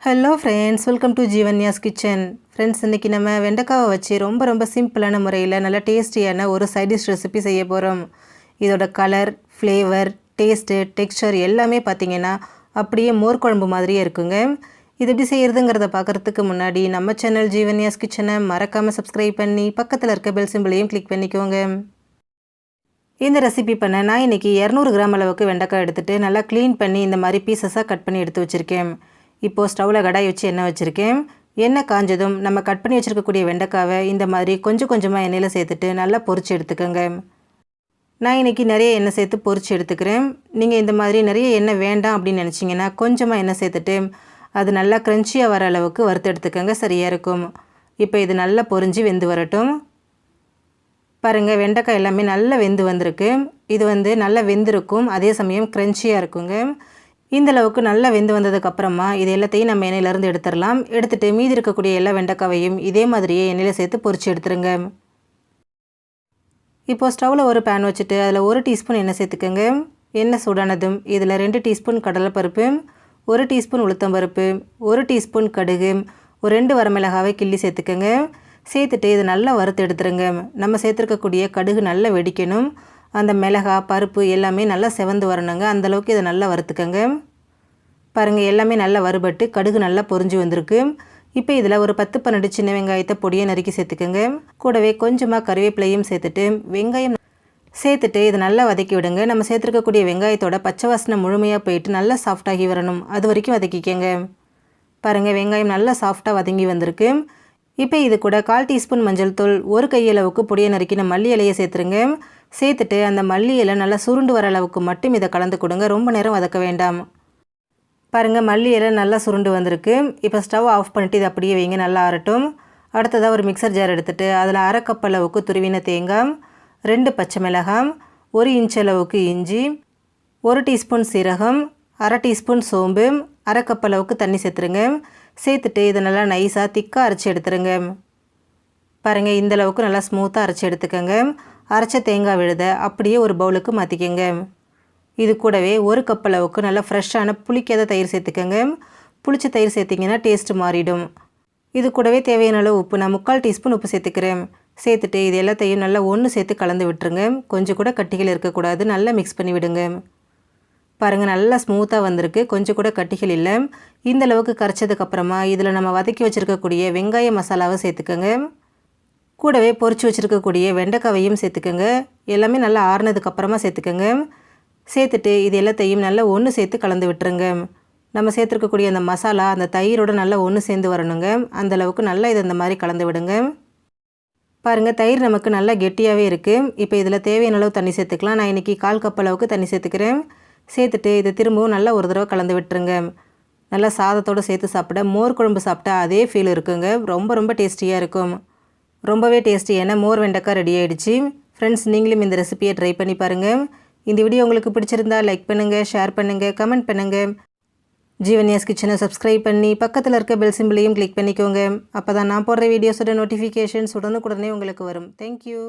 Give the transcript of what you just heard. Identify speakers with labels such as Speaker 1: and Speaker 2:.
Speaker 1: Hello friends, welcome to Jeevanya's kitchen. Friends, இன்றைக்கி நம்ம வெண்டைக்காவை வச்சு ரொம்ப சிம்பிளான முறையில் நல்ல டேஸ்டியான ஒரு சைட் டிஷ் ரெசிபி செய்ய போகிறோம். இதோட கலர், ஃப்ளேவர், டேஸ்ட்டு, டெக்ஸ்சர் எல்லாமே பார்த்திங்கன்னா அப்படியே மோர் குழம்பு மாதிரியே இருக்குங்க. இது எப்படி செய்கிறதுங்கிறத பார்க்குறதுக்கு முன்னாடி நம்ம சேனல் ஜீவன்யாஸ் கிச்சனை மறக்காமல் சப்ஸ்கிரைப் பண்ணி பக்கத்தில் இருக்க பெல் சிம்பிளையும் கிளிக் பண்ணிக்கோங்க. இந்த ரெசிபி பண்ண நான் இன்றைக்கி 200 கிராம் அளவுக்கு வெண்டைக்காய் எடுத்துகிட்டு நல்லா க்ளீன் பண்ணி இந்த மாதிரி பீசஸாக கட் பண்ணி எடுத்து வச்சுருக்கேன். இப்போது ஸ்டவ்வில் கடாய் வச்சு எண்ணெய் வச்சுருக்கேன். எண்ணெய் காஞ்சதும் நம்ம கட் பண்ணி வச்சுருக்கக்கூடிய வெண்டைக்காவை இந்த மாதிரி கொஞ்சம் கொஞ்சமாக எண்ணெயில் சேர்த்துட்டு நல்லா பொரிச்சு எடுத்துக்கோங்க. நான் இன்றைக்கி நிறைய எண்ணெய் சேர்த்து பொரிச்சு எடுத்துக்கிறேன். நீங்கள் இந்த மாதிரி நிறைய எண்ணெய் வேண்டாம் அப்படின்னு நினச்சிங்கன்னா கொஞ்சமாக எண்ணெய் சேர்த்துட்டு அது நல்லா க்ரன்ச்சியாக வர அளவுக்கு வறுத்து எடுத்துக்கோங்க, சரியாக இருக்கும். இப்போ இது நல்லா பொரிஞ்சு வெந்து வரட்டும். பாருங்கள், வெண்டைக்காய் எல்லாமே நல்லா வெந்து வந்திருக்கு. இது நல்லா வெந்திருக்கும், அதே சமயம் க்ரன்ச்சியாக இருக்குங்க. இந்த அளவுக்கு நல்லா வெந்து வந்ததுக்கப்புறமா இது எல்லாத்தையும் நம்ம எண்ணெயிலேருந்து எடுத்துடலாம். எடுத்துகிட்டு மீதி இருக்கக்கூடிய எல்லா வெண்டைக்காவையும் இதே மாதிரியே எண்ணெயில் சேர்த்து பொரிச்சு எடுத்துருங்க. இப்போது ஸ்டவ்வில் ஒரு பேன் வச்சுட்டு அதில் 1 டீஸ்பூன் எண்ணெய் சேர்த்துக்கோங்க. எண்ணெய் சூடானதும் இதில் 2 டீஸ்பூன் கடலைப்பருப்பு, 1 டீஸ்பூன் உளுத்தம்பருப்பு, 1 டீஸ்பூன் கடுகு, ஒரு 2 வரமிளகாவை கிள்ளி சேர்த்துக்கோங்க. சேர்த்துட்டு இது நல்லா வறுத்து எடுத்துருங்க. நம்ம சேர்த்துருக்கக்கூடிய கடுகு நல்லா வெடிக்கணும். அந்த மிளகாய், பருப்பு எல்லாமே நல்லா செவந்து வரணுங்க. அந்தளவுக்கு இதை நல்லா வறுத்துக்கங்க. பாருங்கள், எல்லாமே நல்லா வறுபட்டு கடுகு நல்லா பொரிஞ்சு வந்திருக்கு. இப்போ இதில் ஒரு 10-12 சின்ன வெங்காயத்தை பொடியை நறுக்கி சேர்த்துக்கோங்க. கூடவே கொஞ்சமாக கருவேப்பிலையும் சேர்த்துட்டு வெங்காயம் சேர்த்துட்டு இதை நல்லா வதக்கி விடுங்க. நம்ம சேர்த்துருக்கக்கூடிய வெங்காயத்தோட பச்சை வாசனை முழுமையாக போயிட்டு நல்லா சாஃப்டாகி வரணும், அது வரைக்கும் வதக்கிக்கங்க. பாருங்கள், வெங்காயம் நல்லா சாஃப்டாக வதங்கி வந்திருக்கு. இப்போ இது கூட 1/4 டீஸ்பூன் மஞ்சள் தூள், 1 கையளவுக்கு பொடியை நறுக்கின மல்லி இலையை சேர்த்துருங்க. சேர்த்துட்டு அந்த மல்லி இலை நல்லா சுருண்டு வர அளவுக்கு மட்டும் இதை கலந்து கொடுங்க, ரொம்ப நேரம் வதக்க வேண்டாம். பாருங்கள், மல்லி இலை நல்லா சுருண்டு வந்திருக்கு. இப்போ ஸ்டவ் ஆஃப் பண்ணிவிட்டு இதை அப்படியே வைங்க, நல்லா ஆறட்டும். அடுத்ததாக ஒரு மிக்சர் ஜார் எடுத்துகிட்டு அதில் 1/2 கப் அளவுக்கு துருவின தேங்காய், 2 பச்சை மிளகாய், 1 இன்ச் அளவுக்கு இஞ்சி, 1 டீஸ்பூன் சீரகம், 1/2 டீஸ்பூன் சோம்பு, 1/2 கப் அளவுக்கு தண்ணி சேர்த்துருங்க. சேர்த்துட்டு இதை நல்லா நைஸாக திக்காக அரைச்சி எடுத்துருங்க. பாருங்கள், இந்தளவுக்கு நல்லா ஸ்மூத்தாக அரைச்சி எடுத்துக்கோங்க. அரைச்ச தேங்காய் விழுதை அப்படியே ஒரு பவுலுக்கு மாற்றிக்கோங்க. இது கூடவே 1 கப் அளவுக்கு நல்லா ஃப்ரெஷ்ஷான புளிக்காத தயிர் சேர்த்துக்கோங்க. புளிச்ச தயிர் சேர்த்திங்கன்னா டேஸ்ட்டு மாறிடும். இது கூடவே தேவையான அளவு உப்பு, நான் 3/4 டீஸ்பூன் உப்பு சேர்த்துக்கிறேன். சேர்த்துட்டு இது எல்லாத்தையும் நல்லா ஒன்று சேர்த்து கலந்து விட்டுருங்க. கொஞ்சம் கூட கட்டிகள் இருக்கக்கூடாது, நல்லா மிக்ஸ் பண்ணி விடுங்க. பாருங்கள், நல்லா ஸ்மூத்தாக வந்திருக்கு, கொஞ்சம் கூட கட்டிகள் இல்லை. இந்த அளவுக்கு கரைச்சதுக்கப்புறமா இதில் நம்ம வதக்கி வச்சுருக்கக்கூடிய வெங்காய மசாலாவை சேர்த்துக்கோங்க. கூடவே பொரிச்சு வச்சுருக்கக்கூடிய வெண்டைக்காவையும் சேர்த்துக்கோங்க. எல்லாமே நல்லா ஆறுனதுக்கப்புறமா சேர்த்துக்கோங்க. சேர்த்துட்டு இது எல்லாத்தையும் நல்லா ஒன்று சேர்த்து கலந்து விட்டுருங்க. நம்ம சேர்த்துருக்கக்கூடிய அந்த மசாலா அந்த தயிரோடு நல்லா ஒன்று சேர்ந்து வரணுங்க. அந்தளவுக்கு நல்லா இதை இந்த மாதிரி கலந்து விடுங்க. பாருங்கள், தயிர் நமக்கு நல்லா கெட்டியாகவே இருக்குது. இப்போ இதில் தேவையான அளவு தண்ணி சேர்த்துக்கலாம். நான் இன்றைக்கி 1/4 கப் அளவுக்கு தண்ணி சேர்த்துக்கிறேன். சேர்த்துட்டு இதை திரும்பவும் நல்லா ஒரு தடவை கலந்து விட்டுருங்க. நல்லா சாதத்தோடு சேர்த்து சாப்பிட மோர் குழம்பு சாப்பிட்டா அதே ஃபீல் இருக்குங்க. ரொம்ப டேஸ்டியாக இருக்கும். ரொம்பவே டேஸ்டியான மோர் வெண்டைக்காய் ரெடி ஆகிடுச்சு. ஃப்ரெண்ட்ஸ், நீங்களும் இந்த ரெசிபியை ட்ரை பண்ணி பாருங்கள். இந்த வீடியோ உங்களுக்கு பிடிச்சிருந்தா லைக் பண்ணுங்கள், ஷேர் பண்ணுங்கள், கமெண்ட் பண்ணுங்கள். ஜீவன்யாஸ் கிச்சனை சப்ஸ்கிரைப் பண்ணி பக்கத்தில் இருக்க பெல் சிம்பிளையும் கிளிக் பண்ணிக்கோங்க. அப்போ தான் நான் போடுற வீடியோஸோட நோட்டிஃபிகேஷன்ஸ் உடனுக்குடனே உங்களுக்கு வரும். தேங்க்யூ.